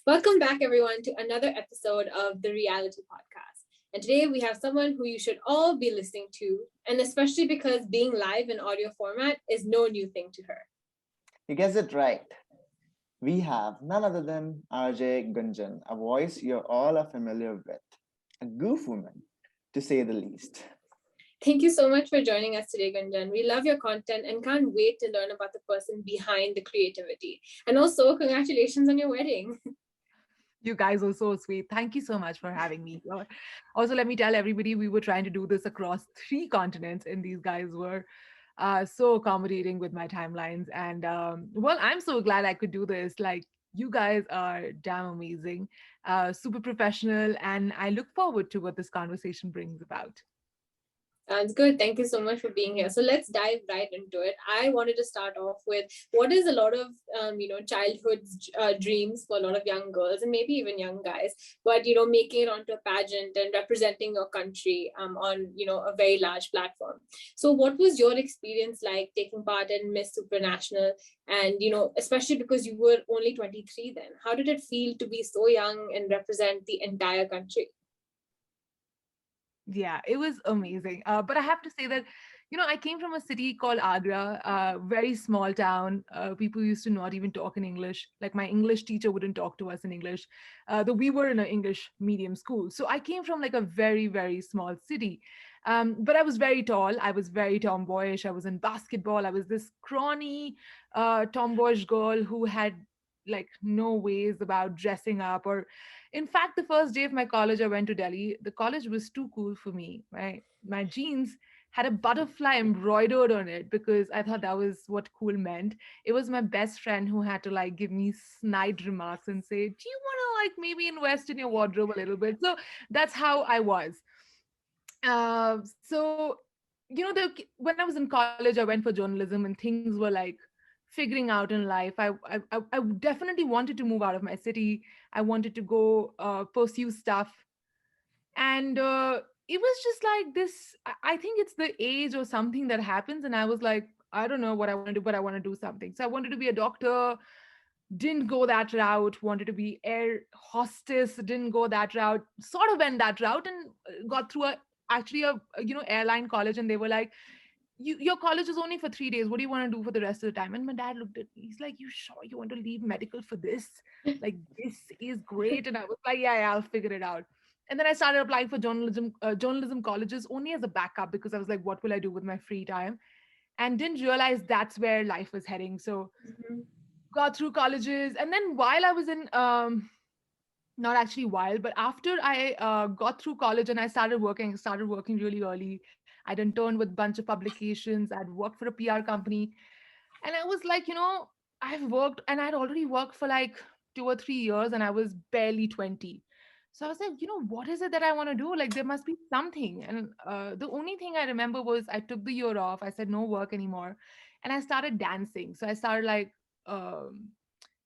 Welcome back, everyone, to another episode of the RealiTEA podcast. And today we have someone who you should all be listening to, and especially because being live in audio format is no new thing to her. You guessed it right. We have none other than RJ Gunjan, a voice you're all are familiar with, a Goofwoman, to say the least. Thank you so much for joining us today, Gunjan. We love your content and can't wait to learn about the person behind the creativity. And also, congratulations on your wedding. You guys are so sweet. Thank you so much for having me. Also, let me tell everybody we were trying to do this across 3 continents, and these guys were so accommodating with my timelines. And well, I'm so glad I could do this. Like, you guys are damn amazing, super professional, and I look forward to what this conversation brings about. Sounds good. Thank you so much for being here. So let's dive right into it. I wanted to start off with what is a lot of childhood dreams for a lot of young girls and maybe even young guys, but making it onto a pageant and representing your country on a very large platform. So what was your experience like taking part in Miss Supranational, and especially because you were only 23 then? How did it feel to be so young and represent the entire country? Yeah, it was amazing. But I have to say that, I came from a city called Agra, very small town. People used to not even talk in English. Like, my English teacher wouldn't talk to us in English, though we were in an English medium school. So I came from like a very, very small city. But I was very tall. I was very tomboyish. I was in basketball. I was this scrawny, tomboyish girl who had like no ways about dressing up. Or in fact, the first day of my college, I went to Delhi. The college was too cool for me. My jeans had a butterfly embroidered on it because I thought that was what cool meant. It was my best friend who had to like give me snide remarks and say, "Do you want to like maybe invest in your wardrobe a little bit?" So that's how I was. So when I was in college, I went for journalism, and things were like figuring out in life. I definitely wanted to move out of my city. I wanted to go pursue stuff, and it was just like this. I think it's the age or something that happens, and I was like, I don't know what I want to do, but I want to do something. So I wanted to be a doctor. Didn't go that route. Wanted to be air hostess. Didn't go that route. Sort of went that route and got through a airline college, and they were like, your college is only for 3 days. What do you want to do for the rest of the time? And my dad looked at me. He's like, you sure you want to leave medical for this? Like, this is great. And I was like, yeah, I'll figure it out. And then I started applying for journalism colleges only as a backup, because I was like, what will I do with my free time? And didn't realize that's where life was heading. So Mhm. got through colleges. And then while I was in, not actually while, but after I got through college and I started working really early. I'd interned with a bunch of publications. I'd worked for a PR company. And I was like, I've worked, and I'd already worked for like 2 or 3 years, and I was barely 20. So I was like, what is it that I want to do? Like, there must be something. And the only thing I remember was I took the year off. I said, no work anymore. And I started dancing. So I started like um,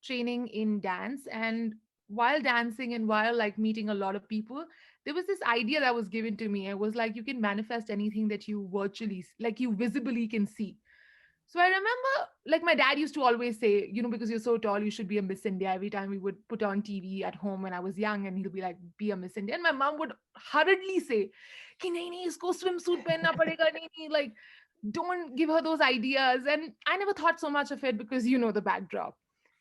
training in dance. And while dancing and while like meeting a lot of people, there was this idea that was given to me. It was like, you can manifest anything that you virtually, like you visibly can see. So I remember, like, my dad used to always say, because you're so tall, you should be a Miss India. Every time we would put on TV at home when I was young, and he'll be like, be a Miss India. And my mom would hurriedly say, कि नहीं नहीं इसको swimsuit पहनना पड़ेगा नहीं नहीं, like, don't give her those ideas. And I never thought so much of it because the backdrop.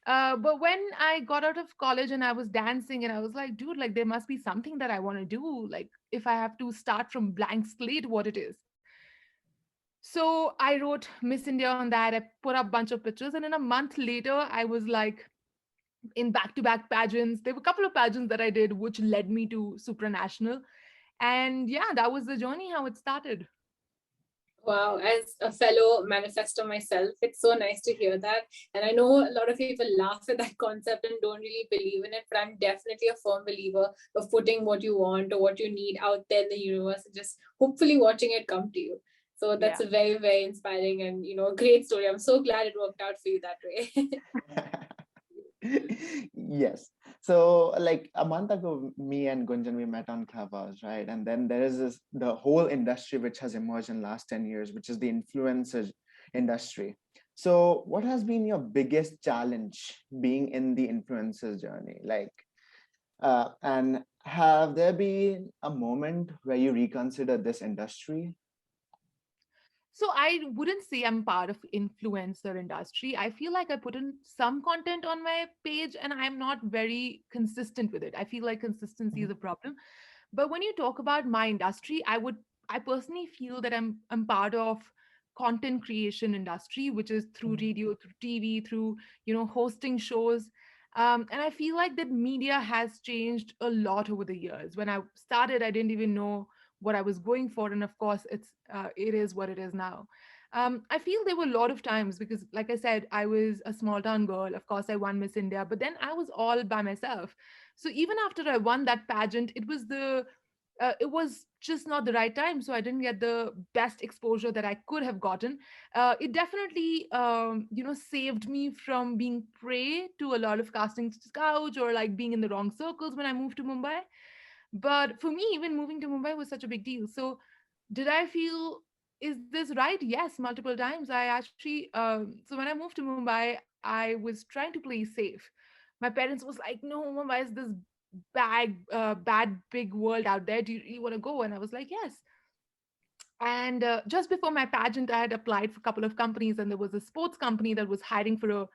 But when I got out of college and I was dancing, and I was like, dude, like, there must be something that I want to do. Like, if I have to start from blank slate, what it is. So I wrote Miss India on that. I put up a bunch of pictures, and then a month later, I was like in back-to-back pageants. There were a couple of pageants that I did, which led me to Supranational. And yeah, that was the journey, how it started. Wow, as a fellow manifesto myself, it's so nice to hear that. And I know a lot of people laugh at that concept and don't really believe in it, but I'm definitely a firm believer of putting what you want or what you need out there in the universe and just hopefully watching it come to you. So that's Yeah. a very, very inspiring and a great story. I'm so glad it worked out for you that way. Yes. So, like a month ago, me and Gunjan, we met on Clubhouse, right? And then there is the whole industry which has emerged in last 10 years, which is the influencer industry. So, what has been your biggest challenge being in the influencers journey? And have there been a moment where you reconsider this industry? So I wouldn't say I'm part of influencer industry. I feel like I put in some content on my page and I'm not very consistent with it. I feel like consistency is a problem. But when you talk about my industry, I personally feel that I'm part of content creation industry, which is through Mhm. radio, through TV, through hosting shows. And I feel like that media has changed a lot over the years. When I started, I didn't even know what I was going for, and of course, it is what it is now. I feel there were a lot of times because, like I said, I was a small town girl. Of course, I won Miss India, but then I was all by myself. So even after I won that pageant, it was just not the right time. So I didn't get the best exposure that I could have gotten. It definitely, saved me from being prey to a lot of casting scouts or like being in the wrong circles when I moved to Mumbai. But for me, even moving to Mumbai was such a big deal. So did I feel, is this right? Yes, multiple times. I actually, so when I moved to Mumbai, I was trying to play safe. My parents was like, no, Mumbai is this bad big world out there. Do you really want to go? And I was like, yes. And just before my pageant, I had applied for a couple of companies, and there was a sports company that was hiring for a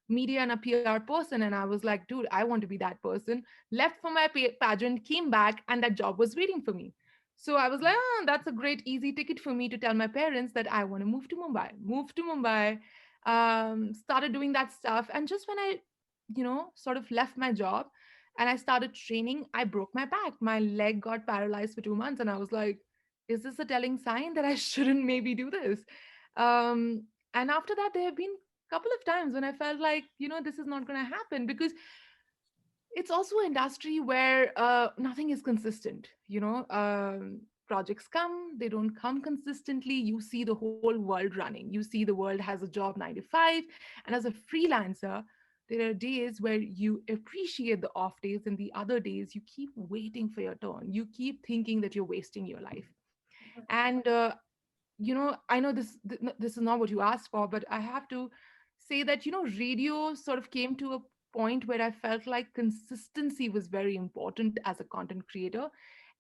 media and a PR person. And I was like, dude, I want to be that person. Left for my pageant, came back, and that job was waiting for me. So I was like, oh, that's a great, easy ticket for me to tell my parents that I want to move to Mumbai. Moved to Mumbai, started doing that stuff. And just when I, sort of left my job and I started training, I broke my back. My leg got paralyzed for 2 months. And I was like, is this a telling sign that I shouldn't maybe do this? And after that, there have been a couple of times when I felt like, this is not going to happen because it's also an industry where nothing is consistent. Projects come, they don't come consistently. You see the whole world running. You see the world has a job 9 to 5. And as a freelancer, there are days where you appreciate the off days, and the other days you keep waiting for your turn. You keep thinking that you're wasting your life. And I know this is not what you asked for, but I have to say that radio sort of came to a point where I felt like consistency was very important as a content creator.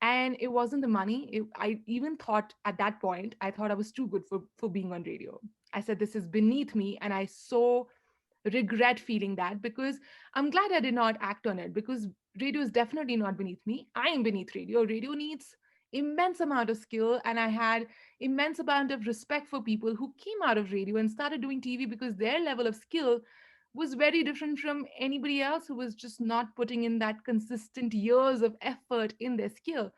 And it wasn't the money. I even thought at that point, I thought I was too good for being on radio. I said this is beneath me, and I so regret feeling that, because I'm glad I did not act on it, because radio is definitely not beneath me. I am beneath radio. Radio needs immense amount of skill, and I had immense amount of respect for people who came out of radio and started doing TV, because their level of skill was very different from anybody else who was just not putting in that consistent years of effort in their skill.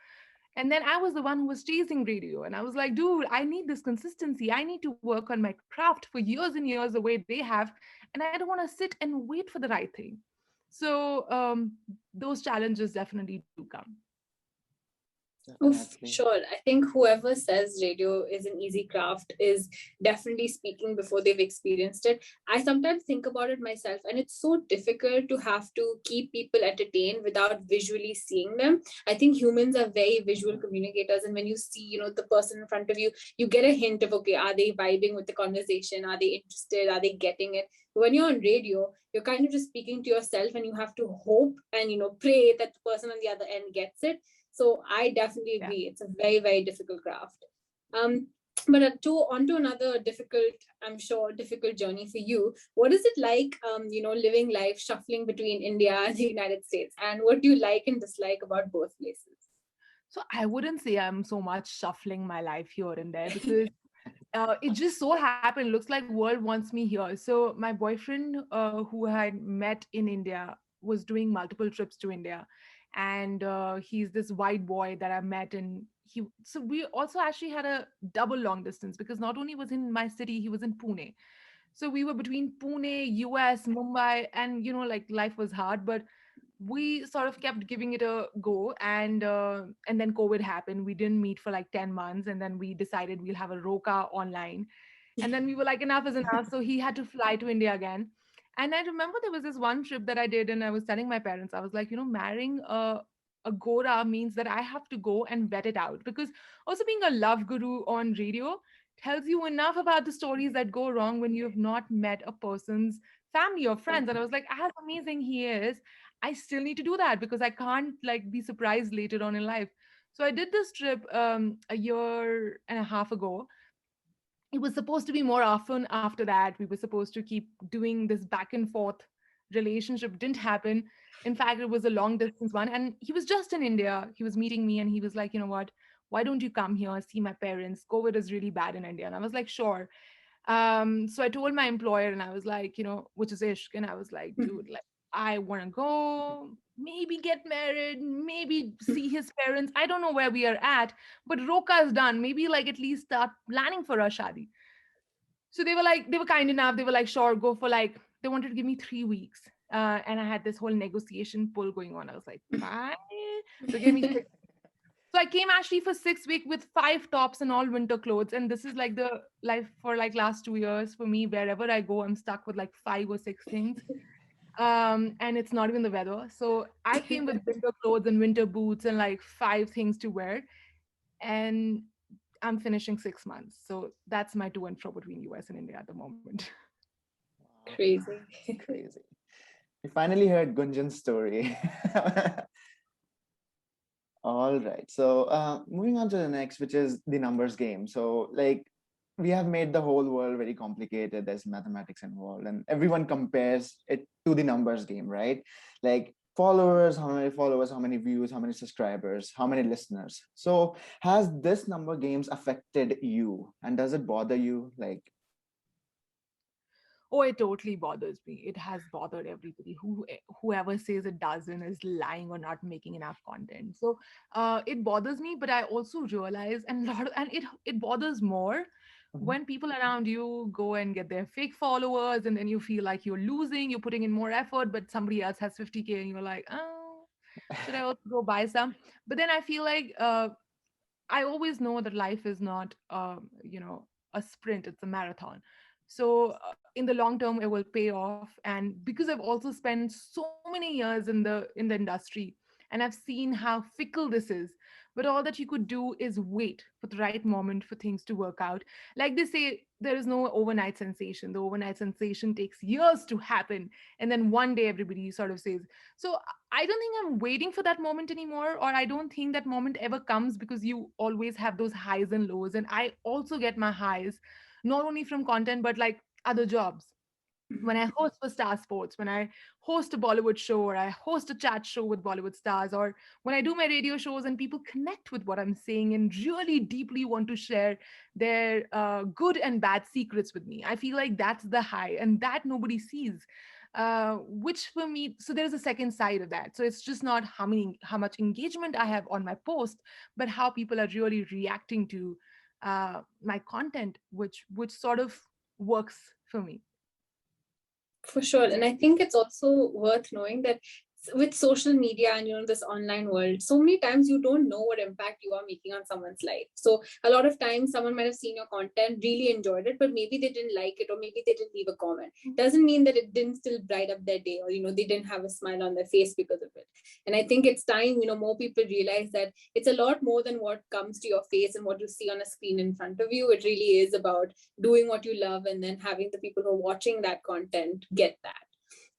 And then I was the one who was chasing radio. And I was like, dude, I need this consistency. I need to work on my craft for years and years the way they have. And I don't want to sit and wait for the right thing. So those challenges definitely do come. Oof, Definitely. sure. I think whoever says radio is an easy craft is definitely speaking before they've experienced it. I sometimes think about it myself, and it's so difficult to have to keep people entertained without visually seeing them. I think humans are very visual communicators, and when you see, the person in front of you, you get a hint of, okay, are they vibing with the conversation? Are they interested? Are they getting it? When you're on radio, you're kind of just speaking to yourself, and you have to hope and pray that the person on the other end gets it. So I definitely Yeah. agree. It's a very, very difficult craft. But on to another difficult, I'm sure, difficult journey for you. What is it like, living life shuffling between India and the United States? And what do you like and dislike about both places? So I wouldn't say I'm so much shuffling my life here and there, because it just so happened, looks like world wants me here. So my boyfriend, who I had met in India, was doing multiple trips to India. And he's this white boy that I met. And so we also actually had a double long distance, because not only was in my city, he was in Pune. So we were between Pune, US, Mumbai, and like life was hard, but we sort of kept giving it a go. And then COVID happened. We didn't meet for like 10 months, and then we decided we'll have a roka online. And then we were like, enough is enough. So he had to fly to India again. And I remember there was this one trip that I did, and I was telling my parents, I was like, marrying a Gora means that I have to go and vet it out, because also being a love guru on radio, tells you enough about the stories that go wrong when you have not met a person's family or friends. And I was like, as amazing he is, I still need to do that because I can't like be surprised later on in life. So I did this trip a year and a half ago. It was supposed to be more often after that. We were supposed to keep doing this back and forth relationship. Didn't happen. In fact, it was a long distance one. And he was just in India. He was meeting me and he was like, you know what? Why don't you come here, see my parents? COVID is really bad in India. And I was like, sure. So I told my employer and I was like, which is Ishq. And I was like, dude, like, I want to go, maybe get married, maybe see his parents. I don't know where we are at, but Roka is done. Maybe like at least start planning for our shadi. So they were kind enough. They were like, sure, go for like, they wanted to give me 3 weeks. And I had this whole negotiation pull going on. I was like, fine. So give me 6. So I came actually for 6 weeks with 5 tops and all winter clothes. And this is like the life for like last 2 years for me. Wherever I go, I'm stuck with like 5 or 6 things. And it's not even the weather. So I came with winter clothes and winter boots and like 5 things to wear. And I'm finishing 6 months. So that's my to and fro between US and India at the moment. Wow, Crazy. crazy. We finally heard Gunjan's story. All right. So moving on to the next, which is the numbers game. So like we have made the whole world very complicated. There's mathematics involved, and everyone compares it to the numbers game, right? Like followers, how many views, how many subscribers, how many listeners. So has this number games affected you, and does it bother you? Like, Oh, it totally bothers me. It has bothered everybody. Whoever says it doesn't is lying or not making enough content. So it bothers me, but I also realize and it bothers more mhm. when people around you go and get their fake followers, and then you feel like you're losing, you're putting in more effort, but somebody else has 50K and you're like, oh, should I also go buy some? But then I feel like I always know that life is not, a sprint; it's a marathon. So in the long term, it will pay off. And because I've also spent so many years in the industry, and I've seen how fickle this is. But all that you could do is wait for the right moment for things to work out. Like they say, there is no overnight sensation. The overnight sensation takes years to happen, and then one day everybody sort of says, so I don't think I'm waiting for that moment anymore, or I don't think that moment ever comes because you always have those highs and lows. And I also get my highs not only from content, but like other jobs. When I host for Star Sports, when I host a Bollywood show, or I host a chat show with Bollywood stars, or when I do my radio shows and people connect with what I'm saying and really deeply want to share their good and bad secrets with me, I feel like that's the high, and that nobody sees. Which for me, so there's a second side of that. So it's just not how much engagement I have on my post, but how people are really reacting to my content, which sort of works for me. For sure. And I think it's also worth knowing that with social media and this online world, so many times you don't know what impact you are making on someone's life. So a lot of times someone might have seen your content, really enjoyed it, but maybe they didn't like it, or maybe they didn't leave a comment. Doesn't mean that it didn't still bright up their day, or they didn't have a smile on their face because of it. And I think it's time more people realize that it's a lot more than what comes to your face and what you see on a screen in front of you. It really is about doing what you love, and then having the people who are watching that content get that.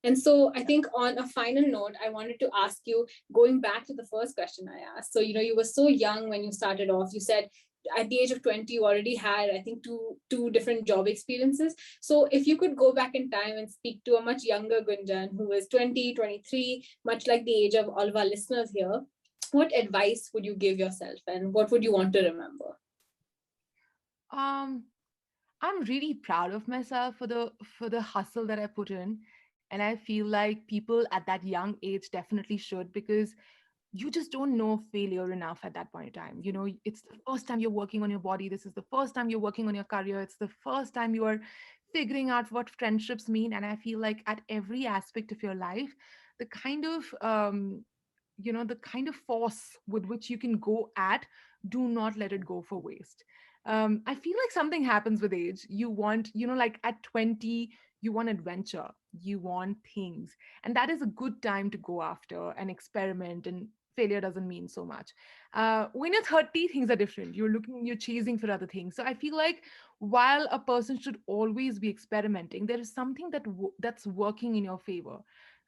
And so I think on a final note, I wanted to ask you, going back to the first question I asked. So, you were so young when you started off. You said at the age of 20, you already had, I think, two different job experiences. So if you could go back in time and speak to a much younger Gunjan who was 20, 23, much like the age of all of our listeners here, what advice would you give yourself, and what would you want to remember? Um, I'm really proud of myself for the hustle that I put in. And I feel like people at that young age definitely should, because you just don't know failure enough at that point in time. It's the first time you're working on your body. This is the first time you're working on your career. It's the first time you are figuring out what friendships mean. And I feel like at every aspect of your life, the kind of the kind of force with which you can go at, do not let it go for waste. I feel like something happens with age. You want, like at 20, you want adventure, you want things, and that is a good time to go after and experiment and failure doesn't mean so much. When you're 30, things are different. You're chasing for other things. So I feel like while a person should always be experimenting, there is something that's working in your favor.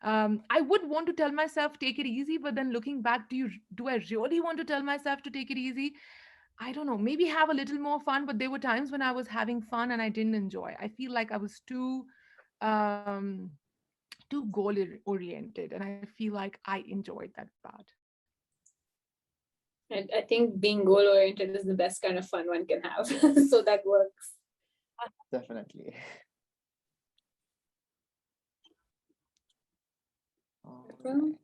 I would want to tell myself take it easy, but then looking back, do I really want to tell myself to take it easy? I don't know, maybe have a little more fun, but there were times when I was having fun and I didn't enjoy. I feel like I was um too goal oriented, and I feel like I enjoyed that part. I think being goal oriented is the best kind of fun one can have. So that works. Definitely. Um,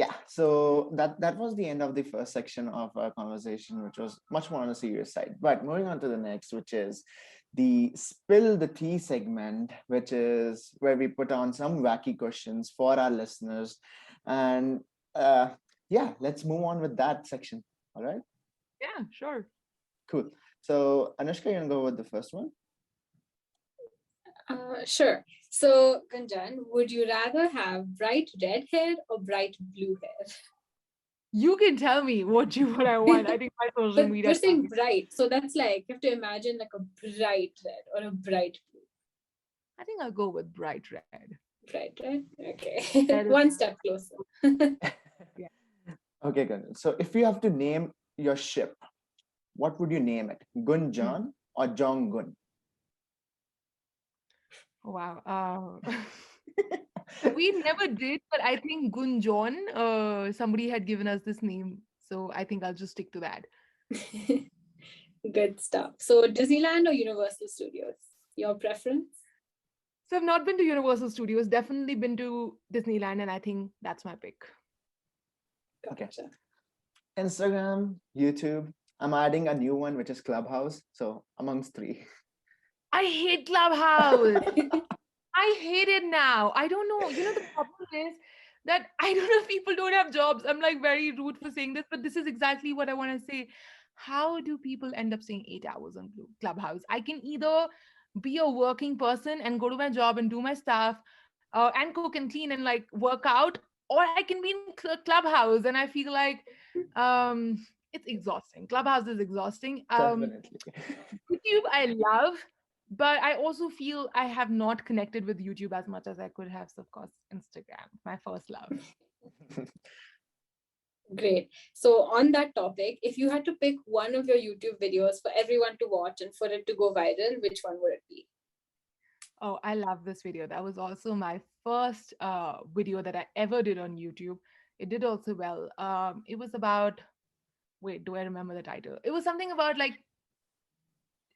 Yeah, so that was the end of the first section of our conversation, which was much more on the serious side. But moving on to the next, which is the spill the tea segment, which is where we put on some wacky questions for our listeners. And yeah, let's move on with that section. All right, Yeah, sure. cool. So Anushka, you wanna go with the first one? Sure. So, Gunjan, would you rather have bright red hair or bright blue hair? You can tell me what I want. I think my social But media. we're saying bright, so that's like you have to imagine like a bright red or a bright blue. I think I'll go with bright red. Bright red. Okay, Red is, one step closer. yeah. Okay, good. So if you have to name your ship, what would you name it? Gunjan or Jong-gun? Wow. We never did, but I think Gunjan, somebody had given us this name. So I think I'll just stick to that. Good stuff. So, Disneyland or Universal Studios? Your preference? So I've not been to Universal Studios, definitely been to Disneyland, and I think that's my pick. Okay. Gotcha. Instagram, YouTube. I'm adding a new one, which is Clubhouse. So amongst three. I hate Clubhouse. I hate it now. I don't know. The problem is that I don't know if people don't have jobs. I'm like very rude for saying this, but this is exactly what I want to say. How do people end up staying 8 hours on Clubhouse? I can either be a working person and go to my job and do my stuff and cook and clean and like work out, or I can be in Clubhouse and I feel like it's exhausting. Clubhouse is exhausting. Definitely. YouTube I love, but I also feel I have not connected with YouTube as much as I could have. So of course, Instagram, my first love. Great. So, on that topic, if you had to pick one of your YouTube videos for everyone to watch and for it to go viral, which one would it be? Oh, I love this video. That was also my first video that I ever did on YouTube. It did also well. It was about, wait, do I remember the title? It was something about like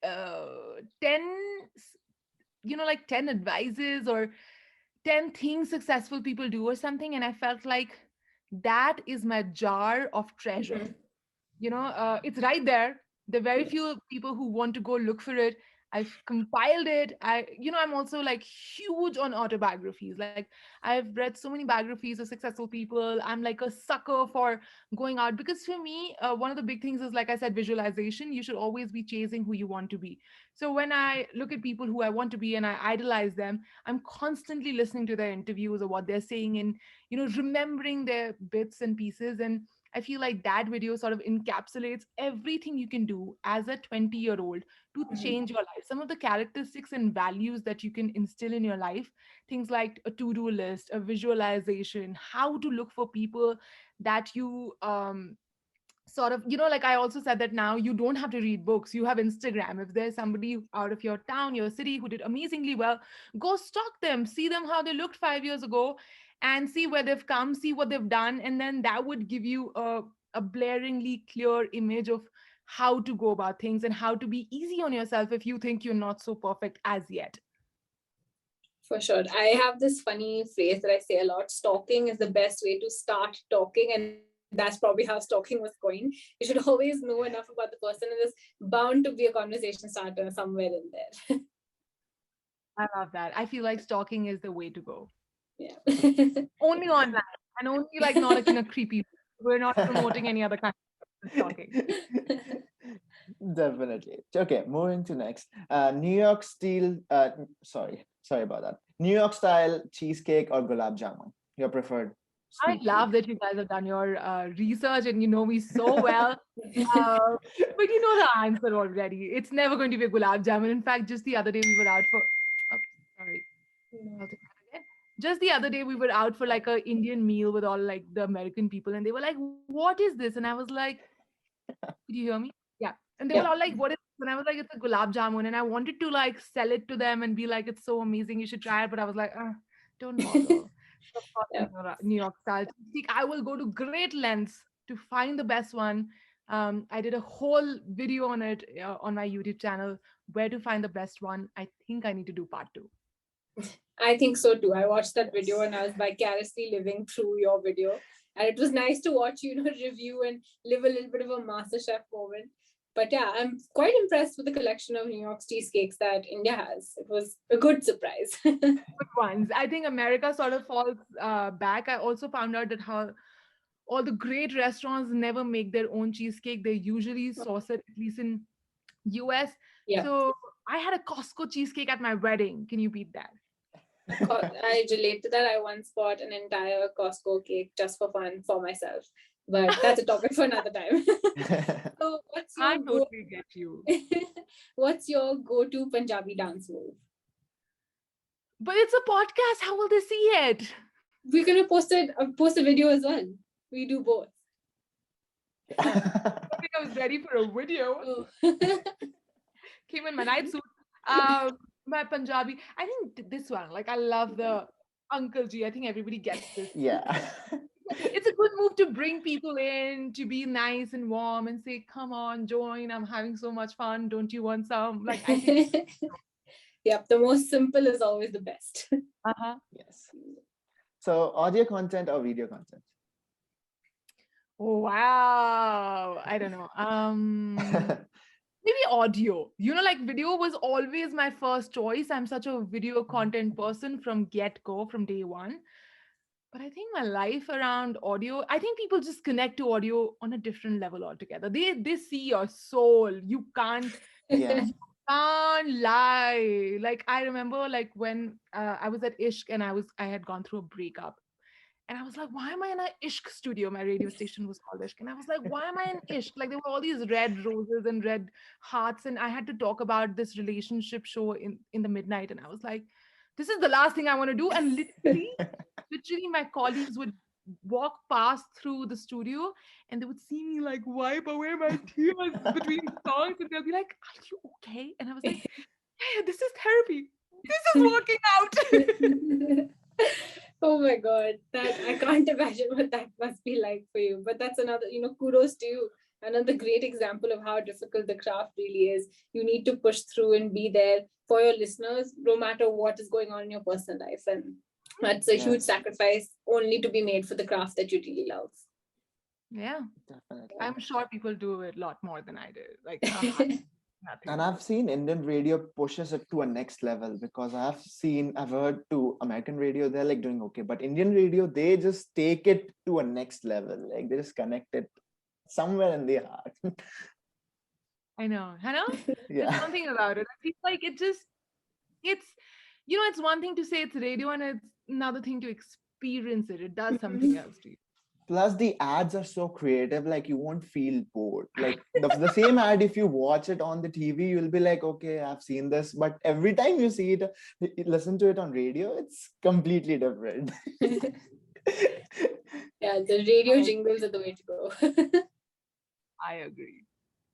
10, like 10 advices or 10 things successful people do or something. And I felt like that is my jar of treasure. Mhm. It's right there. There are very Yes. few people who want to go look for it. I've compiled it. I'm also like huge on autobiographies. Like I've read so many biographies of successful people. I'm like a sucker for going out because for me, one of the big things is, like I said, visualization. You should always be chasing who you want to be. So when I look at people who I want to be and I idolize them, I'm constantly listening to their interviews or what they're saying and, remembering their bits and pieces. And I feel like that video sort of encapsulates everything you can do as a 20-year-old to Mhm. change your life. Some of the characteristics and values that you can instill in your life, things like a to do list, a visualization, how to look for people that you sort of like I also said that now you don't have to read books. You have Instagram. If there's somebody out of your town, your city who did amazingly well, go stalk them, see them how they looked 5 years ago, and see where they've come, see what they've done, and then that would give you a blaringly clear image of how to go about things and how to be easy on yourself if you think you're not so perfect as yet. For sure. I have this funny phrase that I say a lot: stalking is the best way to start talking. And that's probably how stalking was going. You should always know enough about the person, and there's bound to be a conversation starter somewhere in there. I love that. I feel like stalking is the way to go. Yeah. Only online and only like not like in a creepy way. We're not promoting any other kind of stalking. Definitely. Okay, moving to next. New York style. Sorry about that. New York style cheesecake or gulab jamun? Your preferred. I Sweet love treat. that you guys have done your research and you know me so well. Uh, but you know the answer already. It's never going to be a gulab jamun. In fact, just the other day we were out for. Oh, sorry. I'll take that again. Just the other day we were out for like a Indian meal with all like the American people, and they were like, "What is this?" And I was like, "Did you hear me?" Yeah. And they were Yeah. all like, "What is this?" And I was like, "It's a gulab jamun." And I wanted to like sell it to them and be like, "It's so amazing. You should try it." But I was like, "Don't bother." Of course, Yeah. New York style. I will go to great lengths to find the best one. I did a whole video on it on my YouTube channel, where to find the best one. I think I need to do part two. I think so too. I watched that video Yes. and I was vicariously living through your video. And it was nice to watch you, review and live a little bit of a MasterChef moment. But yeah, I'm quite impressed with the collection of New York's cheesecakes that India has. It was a good surprise. Good ones. I think America sort of falls back. I also found out that how all the great restaurants never make their own cheesecake. They usually source it, at least in US. Yeah, So I had a Costco cheesecake at my wedding. Can you beat that? I relate to that. I once bought an entire Costco cake just for fun for myself. But that's a topic for another time. So, what's I your go? totally get you. What's your go-to Punjabi dance move? But it's a podcast. How will they see it? We're gonna post a video as well. We do both. I think I was ready for a video. Oh. Came in my night suit. My Punjabi. I think this one. Like I love the Uncle G. I think everybody gets this. Yeah. It's a good move to bring people in, to be nice and warm and say, "Come on, join. I'm having so much fun. Don't you want some?" Like I think. Yep, the most simple is always the best. Uh-huh. Yes. So audio content or video content? Oh, wow. I don't know. Maybe audio. Like video was always my first choice. I'm such a video content person from get-go, from day one. But I think my life around audio, I think people just connect to audio on a different level altogether. They see your soul. Yeah. Can't lie. Like I remember like when I was at Ishq and I had gone through a breakup. And I was like, why am I in a Ishq studio? My radio station was called Ishq. And I was like, why am I in Ishq? Like there were all these red roses and red hearts. And I had to talk about this relationship show in the midnight. And I was like, this is the last thing I want to do. And literally my colleagues would walk past through the studio and they would see me like wipe away my tears between songs. And they'll be like, are you okay? And I was like, yeah, this is therapy. This is working out. Oh my god, that I can't imagine what that must be like for you. But that's another, kudos to you. Another great example of how difficult the craft really is. You need to push through and be there for your listeners, no matter what is going on in your personal life. And that's a huge Yes, sacrifice only to be made for the craft that you really love. Yeah. definitely. I'm sure people do it a lot more than I did. Like nothing. And I've seen Indian radio pushes it to a next level because I've heard to American radio, they're like doing okay. But Indian radio, they just take it to a next level. Like they just connect it somewhere in the heart. I know. I know. There's Yeah. something about it. I feel like it's it's one thing to say it's radio and it's another thing to experience it. It does something else to you. Plus the ads are so creative, like you won't feel bored. Like the same ad, if you watch it on the TV, you'll be like, okay, I've seen this. But every time you see it, listen to it on radio, it's completely different. Yeah, the radio I, jingles are the way to go. I agree.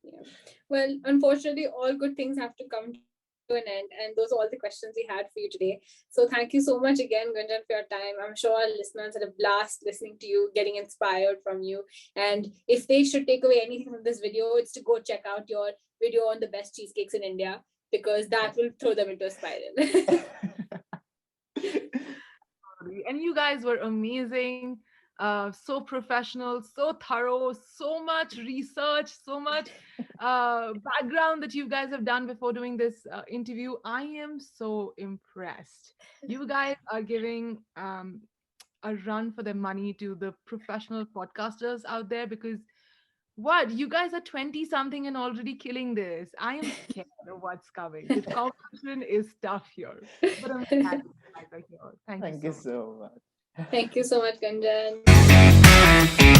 Yeah. Well, unfortunately, all good things have to come to an end. And those are all the questions we had for you today. So thank you so much again, Gunjan, for your time. I'm sure our listeners had a blast listening to you, getting inspired from you. And if they should take away anything from this video, it's to go check out your video on the best cheesecakes in India, because that will throw them into a spiral. And you guys were amazing, so professional, so thorough, so much research, so much background that you guys have done before doing this interview. I am so impressed. You guys are giving a run for their money to the professional podcasters out there, because what, you guys are 20 something and already killing this. I am scared of what's coming. The competition is tough here, but I'm glad you guys are here. Thank you Thank so you much. so much. Thank you so much, Gunjan.